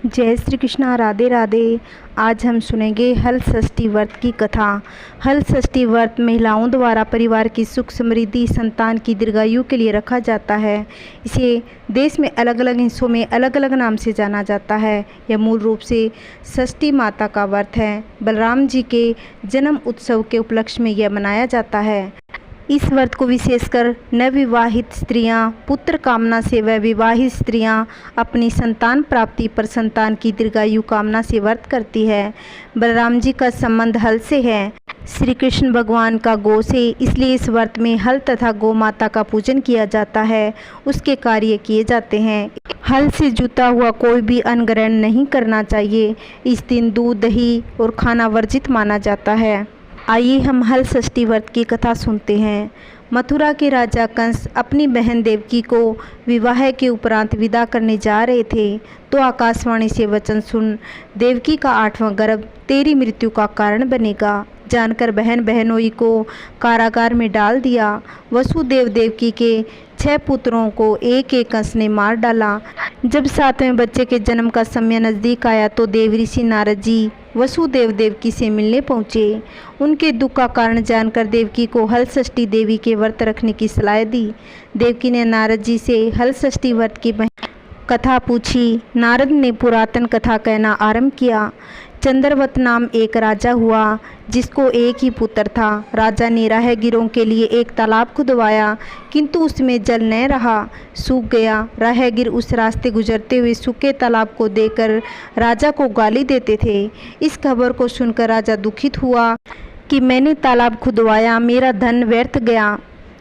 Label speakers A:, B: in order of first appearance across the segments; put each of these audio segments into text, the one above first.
A: जय श्री कृष्णा। राधे राधे। आज हम सुनेंगे हल षष्ठी व्रत की कथा। हल षष्ठी व्रत महिलाओं द्वारा परिवार की सुख समृद्धि संतान की दीर्घायु के लिए रखा जाता है। इसे देश में अलग अलग हिस्सों में अलग अलग नाम से जाना जाता है। यह मूल रूप से षष्ठी माता का व्रत है। बलराम जी के जन्म उत्सव के उपलक्ष्य में यह मनाया जाता है। इस व्रत को विशेषकर नवविवाहित स्त्रियां पुत्र कामना से व विवाहित स्त्रियां अपनी संतान प्राप्ति पर संतान की दीर्घायु कामना से व्रत करती है। बलराम जी का संबंध हल से है, श्री कृष्ण भगवान का गौ से, इसलिए इस व्रत में हल तथा गौ माता का पूजन किया जाता है, उसके कार्य किए जाते हैं। हल से जुता हुआ कोई भी अन्न ग्रहण नहीं करना चाहिए। इस दिन दूध दही और खाना वर्जित माना जाता है। आइए हम हल षष्ठी व्रत की कथा सुनते हैं। मथुरा के राजा कंस अपनी बहन देवकी को विवाह के उपरांत विदा करने जा रहे थे तो आकाशवाणी से वचन सुन देवकी का 8वां गर्भ तेरी मृत्यु का कारण बनेगा जानकर बहन बहनोई को कारागार में डाल दिया। वसुदेव देवकी के 6 पुत्रों को एक एक कंस ने मार डाला। जब 7वें बच्चे के जन्म का समय नज़दीक आया तो देवऋषि नारद जी वसुदेव देवकी से मिलने पहुँचे। उनके दुख का कारण जानकर देवकी को हल षष्ठी देवी के व्रत रखने की सलाह दी। देवकी ने नारद जी से हल षष्ठी व्रत की कथा पूछी। नारद ने पुरातन कथा कहना आरंभ किया। चंद्रवत नाम एक राजा हुआ जिसको एक ही पुत्र था। राजा ने राहगीरों के लिए एक तालाब खुदवाया किंतु उसमें जल न रहा, सूख गया। राहगीर उस रास्ते गुजरते हुए सूखे तालाब को देखकर राजा को गाली देते थे। इस खबर को सुनकर राजा दुखित हुआ कि मैंने तालाब खुदवाया, मेरा धन व्यर्थ गया।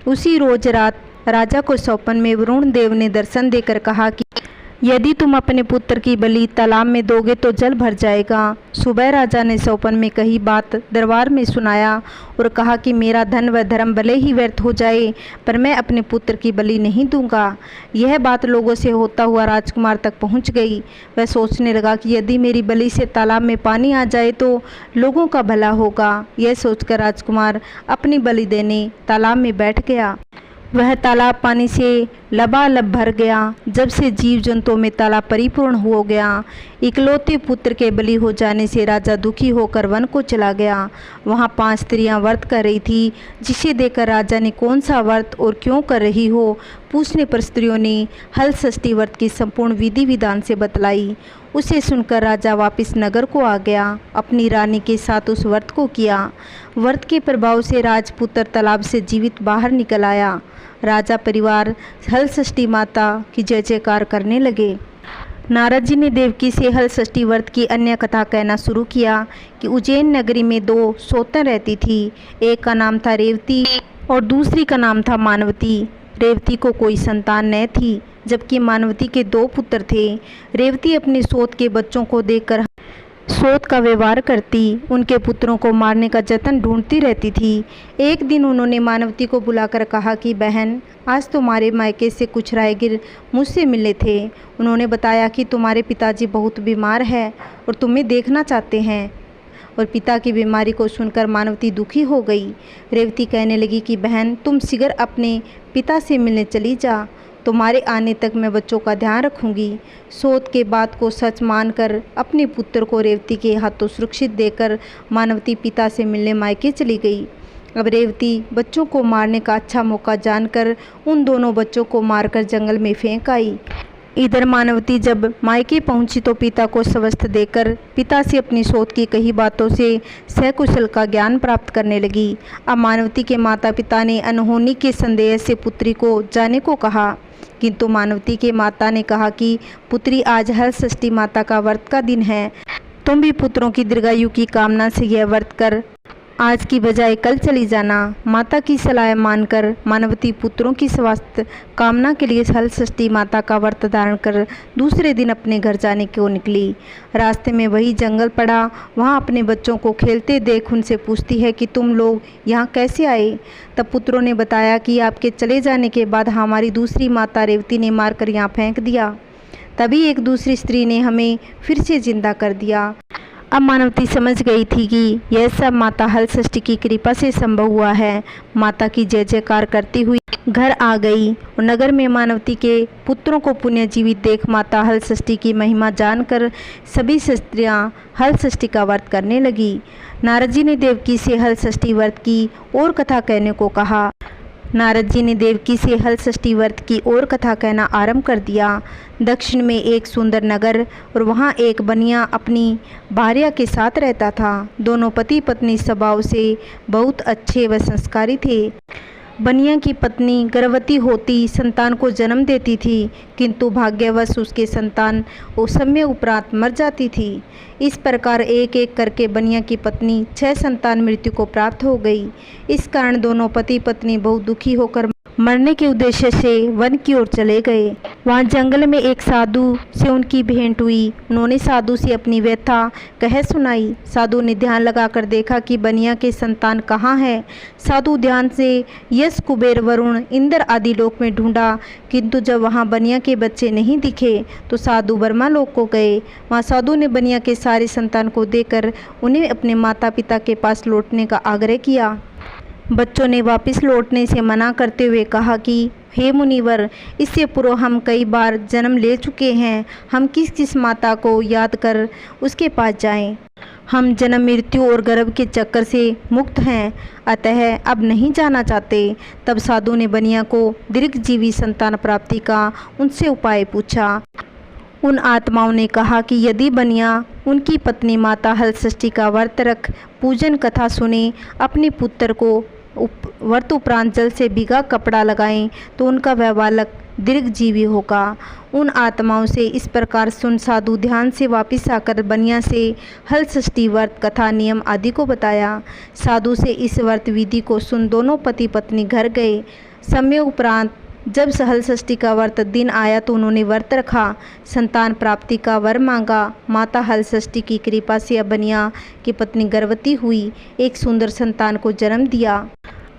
A: उसी रोज रात राजा को स्वप्न में वरुण देव ने दर्शन देकर कहा कि यदि तुम अपने पुत्र की बलि तालाब में दोगे तो जल भर जाएगा। सुबह राजा ने स्वप्न में कही बात दरबार में सुनाया और कहा कि मेरा धन व धर्म भले ही व्यर्थ हो जाए पर मैं अपने पुत्र की बलि नहीं दूंगा। यह बात लोगों से होता हुआ राजकुमार तक पहुंच गई। वह सोचने लगा कि यदि मेरी बलि से तालाब में पानी आ जाए तो लोगों का भला होगा। यह सोचकर राजकुमार अपनी बलि देने तालाब में बैठ गया। वह तालाब पानी से लबालब भर गया। जब से जीव जंतुओं में तालाब परिपूर्ण हो गया। इकलौते पुत्र के बलि हो जाने से राजा दुखी होकर वन को चला गया। वहाँ 5 स्त्रियां व्रत कर रही थी, जिसे देखकर राजा ने कौन सा व्रत और क्यों कर रही हो पूछने पर स्त्रियों ने हल षष्ठी व्रत की संपूर्ण विधि विधान से बतलाई। उसे सुनकर राजा वापस नगर को आ गया। अपनी रानी के साथ उस व्रत को किया। व्रत के प्रभाव से राजपुत्र तालाब से जीवित बाहर निकल आया। राजा परिवार हल षष्ठी माता की जय जयकार करने लगे। नारद जी ने देवकी से हल षष्ठी व्रत की अन्य कथा कहना शुरू किया कि उज्जैन नगरी में 2 सौतन रहती थी। एक का नाम था रेवती और दूसरी का नाम था मानवती। रेवती को कोई संतान न थी जबकि मानवती के 2 पुत्र थे। रेवती अपने सौत के बच्चों को देखकर सौत का व्यवहार करती, उनके पुत्रों को मारने का जतन ढूंढती रहती थी। एक दिन उन्होंने मानवती को बुलाकर कहा कि बहन, आज तुम्हारे मायके से कुछ राहगीर मुझसे मिले थे। उन्होंने बताया कि तुम्हारे पिताजी बहुत बीमार हैं और तुम्हें देखना चाहते हैं। और पिता की बीमारी को सुनकर मानवती दुखी हो गई। रेवती कहने लगी कि बहन, तुम शीघ्र अपने पिता से मिलने चली जा, तुम्हारे आने तक मैं बच्चों का ध्यान रखूंगी। सौत के बात को सच मानकर अपने पुत्र को रेवती के हाथों सुरक्षित देकर मानवती पिता से मिलने मायके चली गई। अब रेवती बच्चों को मारने का अच्छा मौका जानकर उन दोनों बच्चों को मारकर जंगल में फेंक आई। इधर मानवती जब मायके पहुंची तो पिता को स्वस्थ देकर पिता से अपनी सौत की कही बातों से सकुशल का ज्ञान प्राप्त करने लगी। अब मानवती के माता पिता ने अनहोनी के संदेह से पुत्री को जाने को कहा, किंतु मानवती के माता ने कहा कि पुत्री, आज हल षष्ठी माता का व्रत का दिन है। तुम भी पुत्रों की दीर्घायु की कामना से यह व्रत कर आज की बजाय कल चली जाना। माता की सलाह मानकर मानवती पुत्रों की स्वास्थ्य कामना के लिए हल षष्ठी माता का व्रत धारण कर दूसरे दिन अपने घर जाने को निकली। रास्ते में वही जंगल पड़ा। वहाँ अपने बच्चों को खेलते देख उनसे पूछती है कि तुम लोग यहाँ कैसे आए। तब पुत्रों ने बताया कि आपके चले जाने के बाद हमारी दूसरी माता रेवती ने मारकर यहाँ फेंक दिया। तभी एक दूसरी स्त्री ने हमें फिर से जिंदा कर दिया। अब मानवती समझ गई थी कि यह सब माता हलषष्ठी की कृपा से संभव हुआ है। माता की जय जयकार करती हुई घर आ गई और नगर में मानवती के पुत्रों को पुण्य जीवित देख माता हलषष्ठी की महिमा जानकर सभी स्त्रियां हलषष्ठी का व्रत करने लगी। नारद जी ने देवकी से हलषष्ठी व्रत की और कथा कहने को कहा। नारद जी ने देवकी से हलषष्ठी व्रत की और कथा कहना आरंभ कर दिया। दक्षिण में एक सुंदर नगर और वहाँ एक बनिया अपनी भार्या के साथ रहता था। दोनों पति पत्नी स्वभाव से बहुत अच्छे व संस्कारी थे। बनिया की पत्नी गर्भवती होती संतान को जन्म देती थी, किंतु भाग्यवश उसके संतान उस समय उपरांत मर जाती थी। इस प्रकार एक एक करके बनिया की पत्नी 6 संतान मृत्यु को प्राप्त हो गई। इस कारण दोनों पति पत्नी बहुत दुखी होकर मरने के उद्देश्य से वन की ओर चले गए। वहाँ जंगल में एक साधु से उनकी भेंट हुई। उन्होंने साधु से अपनी व्यथा कह सुनाई। साधु ने ध्यान लगाकर देखा कि बनिया के संतान कहाँ है। साधु ध्यान से यश कुबेर वरुण इंद्र आदि लोक में ढूंढा, किंतु जब वहाँ बनिया के बच्चे नहीं दिखे तो साधु ब्रह्मा लोक को गए। वहाँ साधु ने बनिया के सारे संतान को देकर उन्हें अपने माता पिता के पास लौटने का आग्रह किया। बच्चों ने वापस लौटने से मना करते हुए कहा कि हे मुनिवर, इससे पूर्व हम कई बार जन्म ले चुके हैं। हम किस किस माता को याद कर उसके पास जाएं? हम जन्म मृत्यु और गर्भ के चक्कर से मुक्त हैं, अतः अब नहीं जाना चाहते। तब साधु ने बनिया को दीर्घजीवी संतान प्राप्ति का उनसे उपाय पूछा। उन आत्माओं ने कहा कि यदि बनिया उनकी पत्नी माता हलषष्ठी का व्रत रख पूजन कथा सुने, अपने पुत्र को व्रत उपरांत जल से भीगा कपड़ा लगाएं तो उनका वह बालक दीर्घजीवी होगा। उन आत्माओं से इस प्रकार सुन साधु ध्यान से वापस आकर बनिया से हलषष्ठी व्रत कथा नियम आदि को बताया। साधु से इस व्रत विधि को सुन दोनों पति पत्नी घर गए। समय उपरांत जब हलषष्ठी का व्रत दिन आया तो उन्होंने व्रत रखा, संतान प्राप्ति का वर मांगा। माता हलषष्ठी की कृपा से अब बनिया की पत्नी गर्भवती हुई, एक सुंदर संतान को जन्म दिया।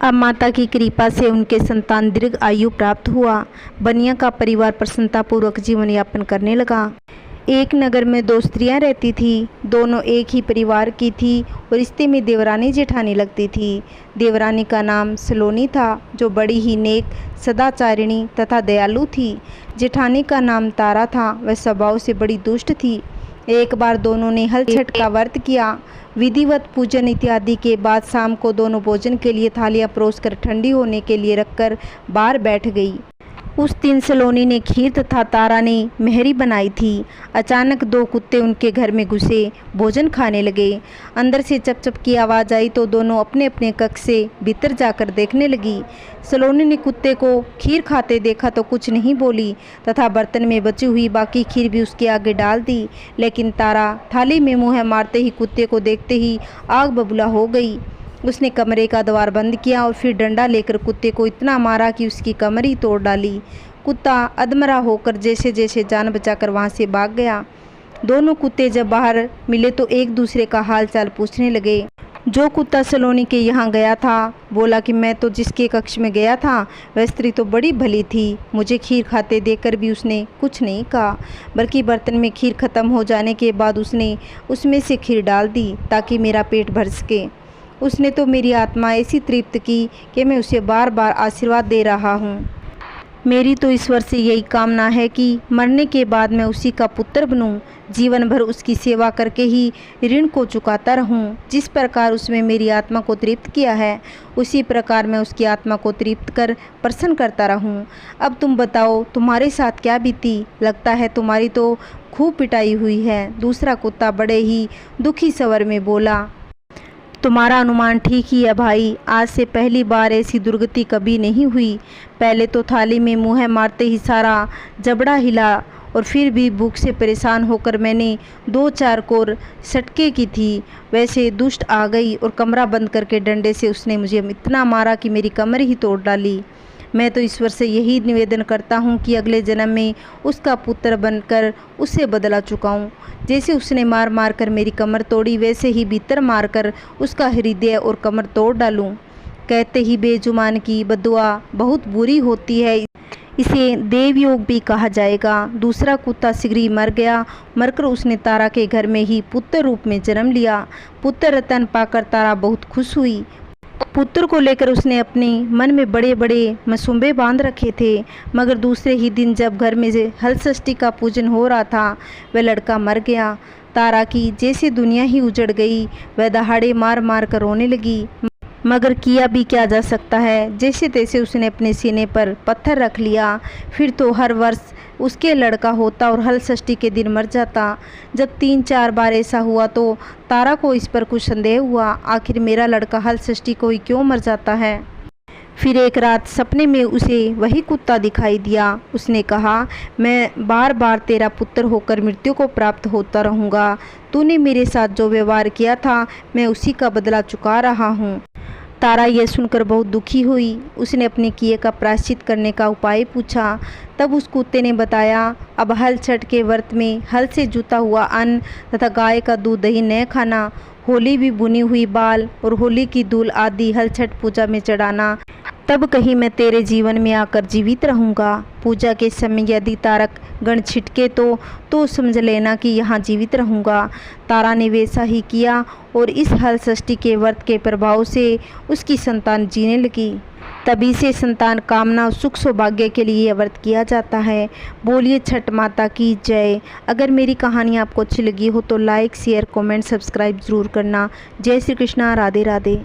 A: अब माता की कृपा से उनके संतान दीर्घ आयु प्राप्त हुआ। बनिया का परिवार प्रसन्नतापूर्वक जीवन यापन करने लगा। एक नगर में 2 स्त्रियां रहती थी। दोनों एक ही परिवार की थी और रिश्ते में देवरानी जेठानी लगती थी। देवरानी का नाम सलोनी था, जो बड़ी ही नेक, सदाचारिणी तथा दयालु थी। जेठानी का नाम तारा था, वह स्वभाव से बड़ी दुष्ट थी। एक बार दोनों ने हलछठ का व्रत किया। विधिवत पूजन इत्यादि के बाद शाम को दोनों भोजन के लिए थालियां परोसकर ठंडी होने के लिए रखकर बाहर बैठ गई। उस दिन सलोनी ने खीर तथा तारा ने मेहरी बनाई थी। अचानक 2 कुत्ते उनके घर में घुसे, भोजन खाने लगे। अंदर से चप चप की आवाज़ आई तो दोनों अपने अपने कक्ष से भीतर जाकर देखने लगी। सलोनी ने कुत्ते को खीर खाते देखा तो कुछ नहीं बोली तथा बर्तन में बची हुई बाकी खीर भी उसके आगे डाल दी। लेकिन तारा थाली में मुँह मारते ही कुत्ते को देखते ही आग बबूला हो गई। उसने कमरे का द्वार बंद किया और फिर डंडा लेकर कुत्ते को इतना मारा कि उसकी कमर ही तोड़ डाली। कुत्ता अधमरा होकर जैसे जैसे जान बचाकर वहाँ से भाग गया। दोनों कुत्ते जब बाहर मिले तो एक दूसरे का हाल चाल पूछने लगे। जो कुत्ता सलोनी के यहाँ गया था बोला कि मैं तो जिसके कक्ष में गया था वह स्त्री तो बड़ी भली थी, मुझे खीर खाते देखकर भी उसने कुछ नहीं कहा, बल्कि बर्तन में खीर खत्म हो जाने के बाद उसने उसमें से खीर डाल दी ताकि मेरा पेट भर सके। उसने तो मेरी आत्मा ऐसी तृप्त की कि मैं उसे बार बार आशीर्वाद दे रहा हूँ। मेरी तो ईश्वर से यही कामना है कि मरने के बाद मैं उसी का पुत्र बनूं, जीवन भर उसकी सेवा करके ही ऋण को चुकाता रहूं। जिस प्रकार उसने मेरी आत्मा को तृप्त किया है उसी प्रकार मैं उसकी आत्मा को तृप्त कर प्रसन्न करता रहूं। अब तुम बताओ तुम्हारे साथ क्या बीती? लगता है तुम्हारी तो खूब पिटाई हुई है। दूसरा कुत्ता बड़े ही दुखी स्वर में बोला, तुम्हारा अनुमान ठीक ही है भाई, आज से पहली बार ऐसी दुर्गति कभी नहीं हुई। पहले तो थाली में मुँह मारते ही सारा जबड़ा हिला और फिर भी भूख से परेशान होकर मैंने 2-4 कोर सटके की थी। वैसे दुष्ट आ गई और कमरा बंद करके डंडे से उसने मुझे इतना मारा कि मेरी कमर ही तोड़ डाली। मैं तो ईश्वर से यही निवेदन करता हूँ कि अगले जन्म में उसका पुत्र बनकर उसे बदला चुकाऊँ। जैसे उसने मार मार कर मेरी कमर तोड़ी वैसे ही भीतर मारकर उसका हृदय और कमर तोड़ डालूँ। कहते ही बेजुबान की बद्दुआ बहुत बुरी होती है, इसे देवयोग भी कहा जाएगा। दूसरा कुत्ता सिगरी मर गया। मरकर उसने तारा के घर में ही पुत्र रूप में जन्म लिया। पुत्र रतन पाकर तारा बहुत खुश हुई। पुत्र को लेकर उसने अपने मन में बड़े बड़े मसूबे बांध रखे थे, मगर दूसरे ही दिन जब घर में हलषष्ठी का पूजन हो रहा था, वह लड़का मर गया। तारा की जैसे दुनिया ही उजड़ गई। वह दहाड़े मार मार कर रोने लगी, मगर किया भी क्या जा सकता है। जैसे तैसे उसने अपने सीने पर पत्थर रख लिया। फिर तो हर वर्ष उसके लड़का होता और हलषष्ठी के दिन मर जाता। जब 3-4 बार ऐसा हुआ तो तारा को इस पर कुछ संदेह हुआ, आखिर मेरा लड़का हलषष्ठी को ही क्यों मर जाता है। फिर एक रात सपने में उसे वही कुत्ता दिखाई दिया। उसने कहा, मैं बार बार तेरा पुत्र होकर मृत्यु को प्राप्त होता रहूँगा। तूने मेरे साथ जो व्यवहार किया था, मैं उसी का बदला चुका रहा हूँ। तारा यह सुनकर बहुत दुखी हुई। उसने अपने किए का प्रायश्चित करने का उपाय पूछा। तब उस कुत्ते ने बताया, अब हल छठ के व्रत में हल से जुता हुआ अन्न तथा गाय का दूध दही न खाना, होली भी बुनी हुई बाल और होली की धूल आदि हल छठ पूजा में चढ़ाना, तब कहीं मैं तेरे जीवन में आकर जीवित रहूँगा। पूजा के समय यदि तारक गण छिटके तो समझ लेना कि यहाँ जीवित रहूँगा। तारा ने वैसा ही किया और इस हलषष्ठी के व्रत के प्रभाव से उसकी संतान जीने लगी। तभी से संतान कामना और सुख सौभाग्य के लिए यह व्रत किया जाता है। बोलिए छठ माता की जय। अगर मेरी कहानी आपको अच्छी लगी हो तो लाइक, शेयर, कमेंट, सब्सक्राइब ज़रूर करना। जय श्री कृष्णा। राधे राधे।